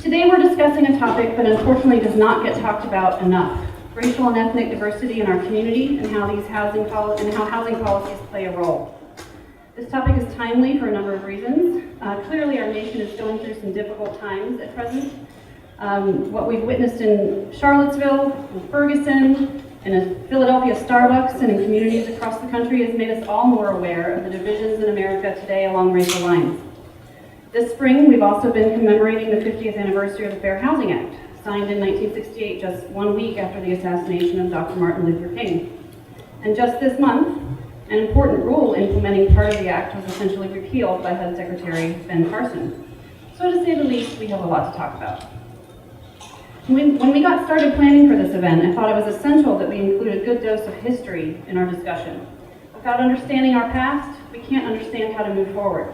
Today we're discussing a topic that unfortunately does not get talked about enough: racial and ethnic diversity in our community and how housing policies play a role. This topic is timely for a number of reasons. Clearly our nation is going through some difficult times at present. What we've witnessed in Charlottesville, in Ferguson, in a Philadelphia Starbucks, and in communities across the country has made us all more aware of the divisions in America today along racial lines. This spring, we've also been commemorating the 50th anniversary of the Fair Housing Act, signed in 1968, just 1 week after the assassination of Dr. Martin Luther King. And just this month, an important rule implementing part of the act was essentially repealed by HUD Secretary Ben Carson. So to say the least, we have a lot to talk about. When we got started planning for this event, I thought it was essential that we include a good dose of history in our discussion. Without understanding our past, we can't understand how to move forward.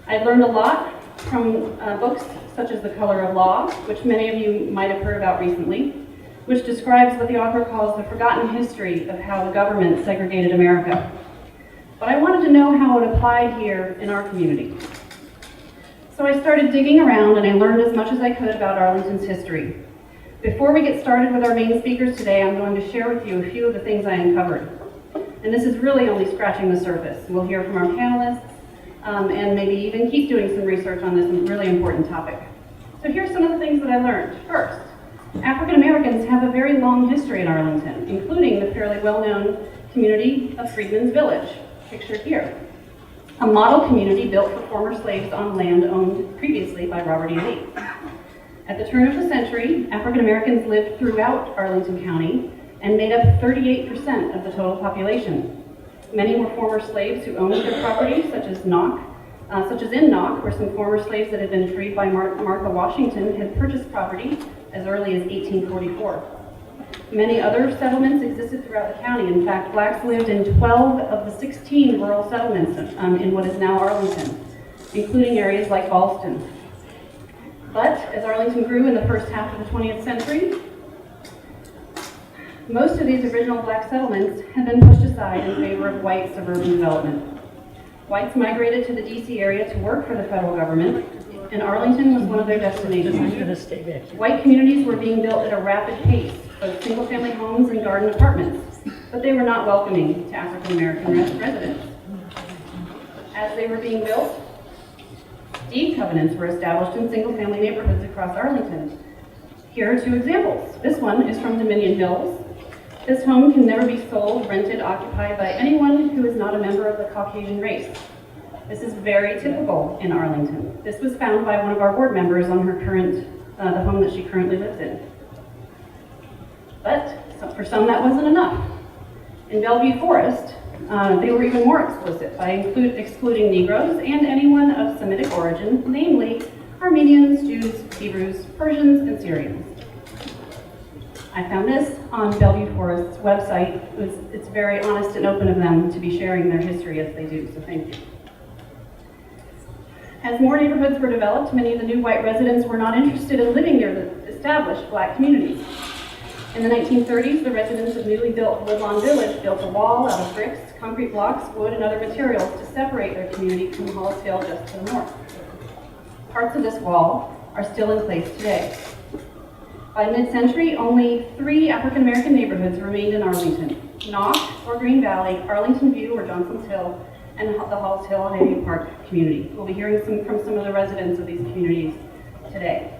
I learned a lot from books such as The Color of Law, which many of you might have heard about recently, which describes what the author calls the forgotten history of how the government segregated America. But I wanted to know how it applied here in our community. So I started digging around and I learned as much as I could about Arlington's history. Before we get started with our main speakers today, I'm going to share with you a few of the things I uncovered. And this is really only scratching the surface. We'll hear from our panelists, and maybe even keep doing some research on this really important topic. So here's some of the things that I learned. First, African Americans have a very long history in Arlington, including the fairly well-known community of Freedmen's Village, pictured here. A model community built for former slaves on land owned previously by Robert E. Lee. At the turn of the century, African Americans lived throughout Arlington County and made up 38% of the total population. Many were former slaves who owned their property, such as in Knock, where some former slaves that had been freed by Martha Washington had purchased property as early as 1844. Many other settlements existed throughout the county. In fact, blacks lived in 12 of the 16 rural settlements in what is now Arlington, including areas like Ballston. But as Arlington grew in the first half of the 20th century, most of these original black settlements had been pushed aside in favor of white suburban development. Whites migrated to the DC area to work for the federal government, and Arlington was one of their destinations. White communities were being built at a rapid pace, both single-family homes and garden apartments, but they were not welcoming to African American residents. As they were being built, deed covenants were established in single-family neighborhoods across Arlington. Here are two examples. This one is from Dominion Hills. This home can never be sold, rented, occupied by anyone who is not a member of the Caucasian race. This is very typical in Arlington. This was found by one of our board members on her the home that she currently lives in. But for some that wasn't enough. In Bellevue Forest, they were even more explicit by excluding Negroes and anyone of Semitic origin, namely Armenians, Jews, Hebrews, Persians, and Syrians. I found this on Bellevue Forest's website. It's very honest and open of them to be sharing their history as they do, so thank you. As more neighborhoods were developed, many of the new white residents were not interested in living near the established black communities. In the 1930s, the residents of newly built Woodlawn Village built a wall out of bricks, concrete blocks, wood, and other materials to separate their community from Hollis Hill just to the north. Parts of this wall are still in place today. By mid-century, only 3 African American neighborhoods remained in Arlington: Knock or Green Valley, Arlington View or Johnson's Hill, and the Hollis Hill Highview Park community. We'll be hearing from some of the residents of these communities today.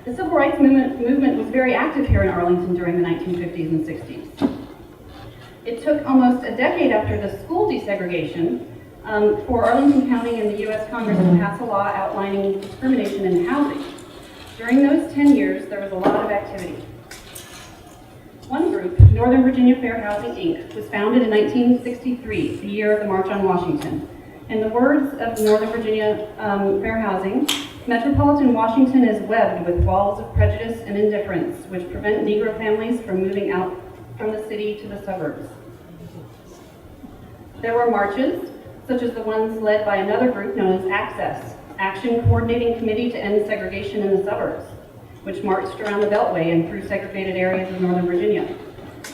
The civil rights movement was very active here in Arlington during the 1950s and 60s. It took almost a decade after the school desegregation for Arlington County and the U.S. Congress to pass a law outlining discrimination in housing. During those 10 years, there was a lot of activity. One group, Northern Virginia Fair Housing, Inc., was founded in 1963, the year of the March on Washington. In the words of Northern Virginia Fair Housing, metropolitan Washington is webbed with walls of prejudice and indifference, which prevent Negro families from moving out from the city to the suburbs. There were marches, such as the ones led by another group known as Access, Action Coordinating Committee to End Segregation in the Suburbs, which marched around the Beltway and through segregated areas of Northern Virginia.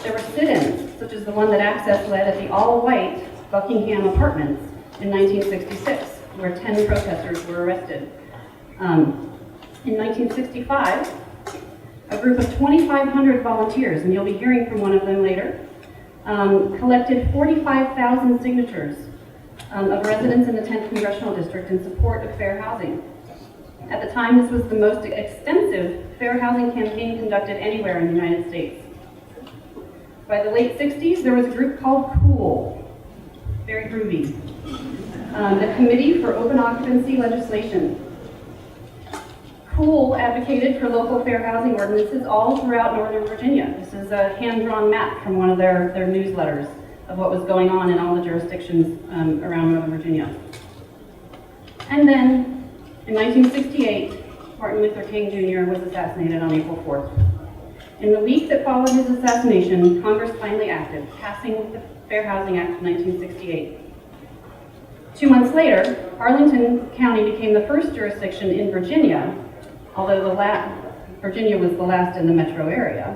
There were sit-ins, such as the one that Access led at the all-white Buckingham Apartments in 1966, where 10 protesters were arrested. In 1965, a group of 2,500 volunteers, and you'll be hearing from one of them later, collected 45,000 signatures of residents in the 10th Congressional District in support of fair housing. At the time, this was the most extensive fair housing campaign conducted anywhere in the United States. By the late 60s, there was a group called COOL, very groovy, the Committee for Open Occupancy Legislation. COOL advocated for local fair housing ordinances all throughout Northern Virginia. This is a hand-drawn map from one of their newsletters of what was going on in all the jurisdictions around Northern Virginia. And then, in 1968, Martin Luther King Jr. was assassinated on April 4th. In the week that followed his assassination, Congress finally acted, passing the Fair Housing Act of 1968. 2 months later, Arlington County became the first jurisdiction in Virginia, although Virginia was the last in the metro area,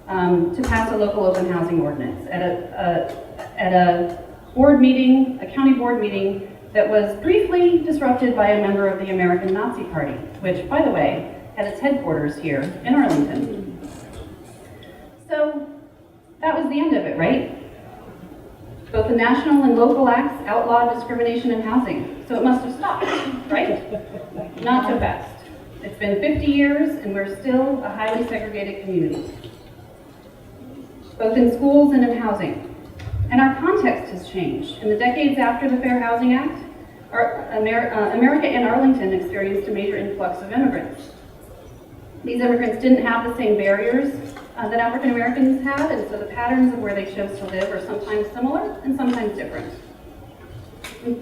to pass a local open housing ordinance at a board meeting, a county board meeting that was briefly disrupted by a member of the American Nazi Party, which, by the way, had its headquarters here in Arlington. So that was the end of it, right? Both the national and local acts outlawed discrimination in housing, so it must have stopped, right? Not so fast. It's been 50 years and we're still a highly segregated community, both in schools and in housing. And our context has changed. In the decades after the Fair Housing Act, America and Arlington experienced a major influx of immigrants. These immigrants didn't have the same barriers that African Americans had, and so the patterns of where they chose to live are sometimes similar and sometimes different.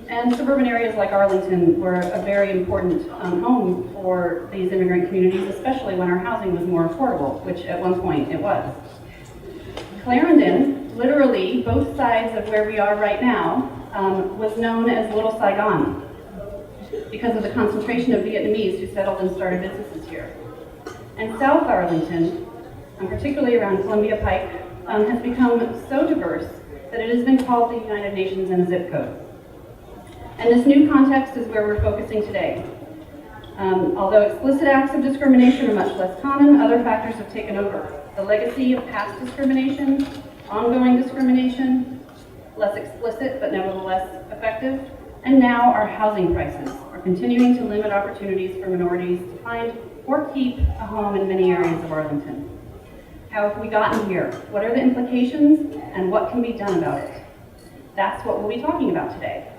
And suburban areas like Arlington were a very important home for these immigrant communities, especially when our housing was more affordable, which at one point it was. Clarendon, literally both sides of where we are right now, was known as Little Saigon because of the concentration of Vietnamese who settled and started businesses here. And South Arlington, particularly around Columbia Pike, has become so diverse that it has been called the United Nations in a zip code. And this new context is where we're focusing today. Although explicit acts of discrimination are much less common, other factors have taken over. The legacy of past discrimination, ongoing discrimination, less explicit but nevertheless effective, and now our housing prices are continuing to limit opportunities for minorities to find or keep a home in many areas of Arlington. How have we gotten here? What are the implications and what can be done about it? That's what we'll be talking about today.